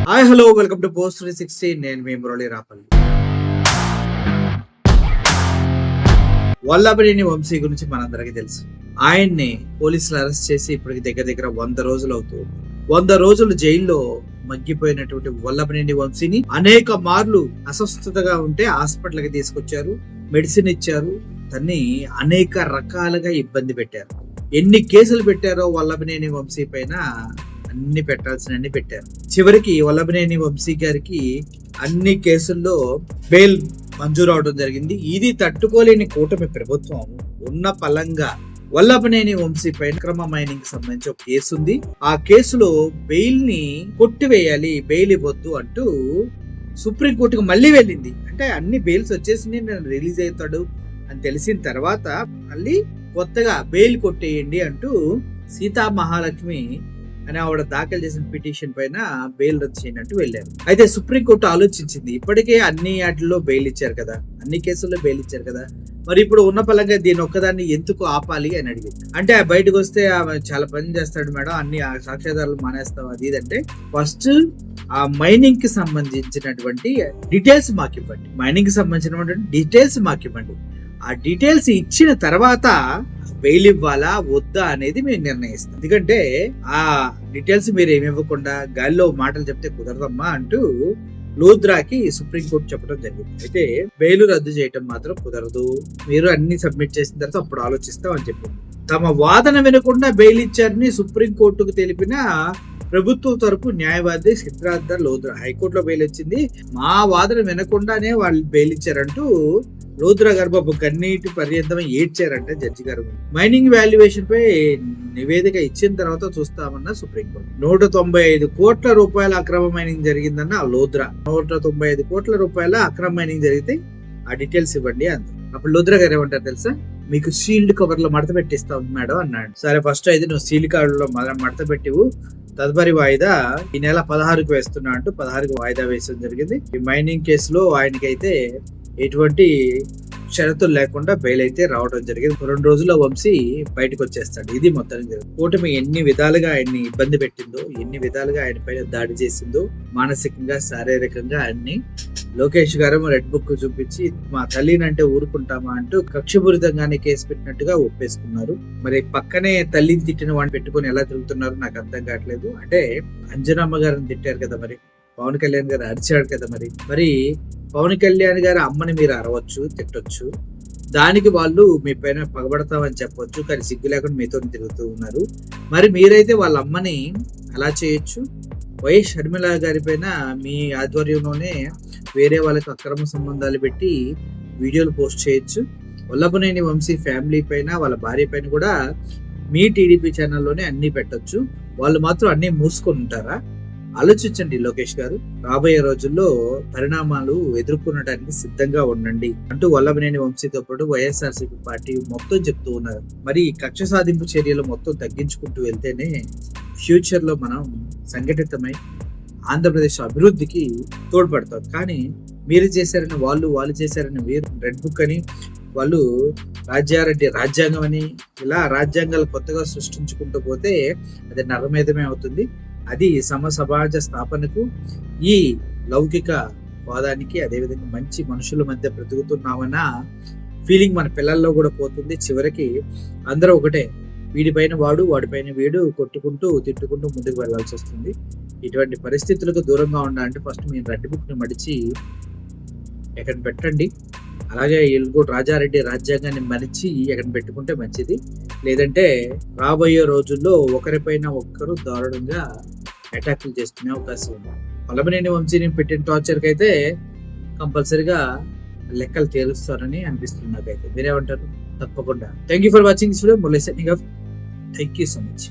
Hi hello welcome to post 360. నేను మీ మురళి రాపల్లి. వల్లభనేని వంశీ గురించి మనందరికీ తెలుసు. ఆయన్ని పోలీసులు అరెస్ట్ చేసి ఇప్పటికి దగ్గర 100 రోజులు అవుతుంది. 100 రోజులు జైల్లో మగ్గిపోయినటువంటి వల్లభనేని వంశీని అనేక మార్లు అస్వస్థతగా ఉంటే హాస్పిటల్కి తీసుకొచ్చారు, మెడిసిన్ ఇచ్చారు, తన్ని అనేక రకాలుగా ఇబ్బంది పెట్టారు. ఎన్ని కేసులు పెట్టారో వల్లభనేని వంశీ పైన అన్ని పెట్టాల్సినన్ని పెట్టారు. చివరికి వల్లభనేని వంశీ గారికి అన్ని కేసుల్లో బెయిల్ మంజూరు అవడం జరిగింది. ఇది తట్టుకోలేని కూటమి ప్రభుత్వం ఉన్న పలంగా వల్లభనేని వంశీ పైన అక్రమ మైనింగ్ సంబంధించి ఒక కేసు ఉంది. ఆ కేసులో బెయిల్ ని కొట్టివేయాలి, బెయిల్ ఇవ్వద్దు అంటూ సుప్రీంకోర్టుకు మళ్ళీ వెళ్ళింది. అంటే అన్ని బెయిల్స్ వచ్చేసి నేను రిలీజ్ అవుతాడు అని తెలిసిన తర్వాత మళ్ళీ కొత్తగా బెయిల్ కొట్టేయండి అంటూ సీతా మహాలక్ష్మి అని ఆవిడ దాఖలు చేసిన పిటిషన్ పైన బెయిల్ రద్దు చేయనట్టు వెళ్ళారు. అయితే సుప్రీంకోర్టు ఆలోచించింది, ఇప్పటికే అన్ని వాటిల్లో బెయిల్ ఇచ్చారు కదా, అన్ని కేసుల్లో బెయిల్ ఇచ్చారు కదా, మరి ఇప్పుడు ఉన్న పలంగా దీని ఒక్కదాన్ని ఎందుకు ఆపాలి అని అడిగింది. అంటే బయటకు వస్తే చాలా పని చేస్తాడు మేడం, అన్ని సాక్ష్యాధారాలు మానేస్తాం అది ఇదంటే, ఫస్ట్ ఆ మైనింగ్ కి సంబంధించినటువంటి డీటెయిల్స్ మాకు ఇవ్వండి, మైనింగ్ కి సంబంధించినటువంటి డీటెయిల్స్ మాకు ఇవ్వండి. ఆ డీటెయిల్స్ ఇచ్చిన తర్వాత బెయిల్ ఇవ్వాలా వద్దా అనేది మేము నిర్ణయిస్తాం. ఎందుకంటే ఆ డీటెయిల్స్ మీరు ఏమి ఇవ్వకుండా గాలిలో మాటలు చెప్తే కుదరదమ్మా అంటూ లోద్రాకి సుప్రీంకోర్టు చెప్పడం జరిగింది. అయితే బెయిల్ రద్దు చేయటం మాత్రం కుదరదు, మీరు అన్ని సబ్మిట్ చేసిన తర్వాత అప్పుడు ఆలోచిస్తాం అని చెప్పింది. తమ వాదన వినకుండా బెయిల్ ఇచ్చారని సుప్రీంకోర్టుకు తెలిపిన ప్రభుత్వం తరపు న్యాయవాది సిద్ధార్థ లోద్రా, హైకోర్టులో బెయిల్ వచ్చింది, మా వాదన వినకుండానే వాళ్ళు బెయిల్ ఇచ్చారంటూ లోద్రా గారు బాబు కన్నీటి పర్యంతం ఏడ్చారంటే జడ్జి గారు. మైనింగ్ వాల్యుయేషన్ పై నివేదిక ఇచ్చిన తర్వాత చూస్తామన్న సుప్రీంకోర్టు. 195 కోట్ల రూపాయల అక్రమ మైనింగ్ జరిగిందన్న లోద్రా. 195 కోట్ల రూపాయల అక్రమ మైనింగ్ జరిగితే ఆ డీటెయిల్స్ ఇవ్వండి అంది. అప్పుడు లోద్రా గారు ఏమంటారు తెలుసా, మీకు సీల్డ్ కవర్ లో మడత పెట్టిస్తాం మేడం అన్నాడు. సరే ఫస్ట్ అయితే నువ్వు సీల్డ్ కవర్ లో మడత పెట్టివు, తదుపరి వాయిదా ఈ నెల 16కు వేస్తున్నా అంటూ 16కు వాయిదా వేయడం జరిగింది. ఈ మైనింగ్ కేసులో ఆయనకైతే ఎటువంటి షరతులు లేకుండా బెయిల్ అయితే రావడం జరిగింది. 2 రోజుల్లో వంశీ బయటకు వచ్చేస్తాడు. ఇది మొత్తానికి కూటమి ఎన్ని విధాలుగా ఆయన్ని ఇబ్బంది పెట్టిందో, ఎన్ని విధాలుగా ఆయన పైన దాడి చేసిందో, మానసికంగా శారీరకంగా అన్ని. లోకేష్ గారు రెడ్ బుక్ చూపించి మా తల్లినంటే ఊరుకుంటామా అంటూ కక్షపూరితంగానే కేసు పెట్టినట్టుగా ఒప్పేసుకున్నారు. మరి పక్కనే తల్లిని తిట్టిన వాడిని పెట్టుకుని ఎలా తిరుగుతున్నారు నాకు అర్థం కావట్లేదు. అంటే అంజనమ్మ గారిని తిట్టారు కదా, మరి పవన్ కళ్యాణ్ గారు అరిచాడు కదా, మరి పవన్ కళ్యాణ్ గారి అమ్మని మీరు అరవచ్చు, తిట్టొచ్చు, దానికి వాళ్ళు మీ పైన పగబడతామని చెప్పొచ్చు, కానీ సిగ్గు లేకుండా మీతో తిరుగుతూ ఉన్నారు. మరి మీరైతే వాళ్ళ అమ్మని అలా చేయొచ్చు. వైఎస్ షర్మిల గారి పైన మీ ఆధ్వర్యంలోనే వేరే వాళ్ళకి అక్రమ సంబంధాలు పెట్టి వీడియోలు పోస్ట్ చేయొచ్చు. వల్లభనేని వంశీ ఫ్యామిలీ పైన, వాళ్ళ భార్య పైన కూడా మీ టీడీపీ ఛానల్లోనే అన్ని పెట్టొచ్చు. వాళ్ళు మాత్రం అన్ని మూసుకొని ఉంటారా? ఆలోచించండి లోకేష్ గారు. రాబోయే రోజుల్లో పరిణామాలు ఎదుర్కొనడానికి సిద్ధంగా ఉండండి అంటూ వల్లభనేని వంశీతో పాటు వైఎస్ఆర్సీపీ పార్టీ మొత్తం చెప్తూ ఉన్నారు. మరి కక్ష సాధింపు చర్యలు మొత్తం తగ్గించుకుంటూ వెళ్తేనే ఫ్యూచర్ లో మనం సంఘటితమై ఆంధ్రప్రదేశ్ అభివృద్ధికి తోడ్పడతాం. కానీ మీరు చేశారని వాళ్ళు చేశారని వీరు, రెడ్ బుక్ అని వాళ్ళు, రాజ్యారెడ్డి రాజ్యాంగం అని, ఇలా రాజ్యాంగాలు కొత్తగా సృష్టించుకుంటూ పోతే అది నరమేధమే అవుతుంది. అది సమాజ స్థాపనకు, ఈ లౌకిక వాదానికి, అదేవిధంగా మంచి మనుషుల మధ్య బ్రతుకుతున్నామన్న ఫీలింగ్ మన పిల్లల్లో కూడా పోతుంది. చివరికి అందరూ ఒకటే, వీడిపైన వాడు, వాడిపైన వీడు కొట్టుకుంటూ తిట్టుకుంటూ ముందుకు వెళ్లాల్సి వస్తుంది. ఇటువంటి పరిస్థితులకు దూరంగా ఉండాలంటే ఫస్ట్ మీరు రెడ్ బుక్ ని మడిచి ఎక్కడ పెట్టండి. అలాగే వీళ్ళు కూడా రాజారెడ్డి రాజ్యాంగాన్ని మరిచి ఎక్కడ పెట్టుకుంటే మంచిది. లేదంటే రాబోయే రోజుల్లో ఒకరిపైన ఒక్కరు దారుణంగా అటాక్లు చేసుకునే అవకాశం ఉంది. వల్లభనేని వంశీని పెట్టిన టార్చర్కి అయితే కంపల్సరీగా లెక్కలు తేలుస్తారని అనిపిస్తుంది నాకైతే. మీరేమంటారు? తప్పకుండా. Thank you for watching this video. Murali signing off. Thank you so much.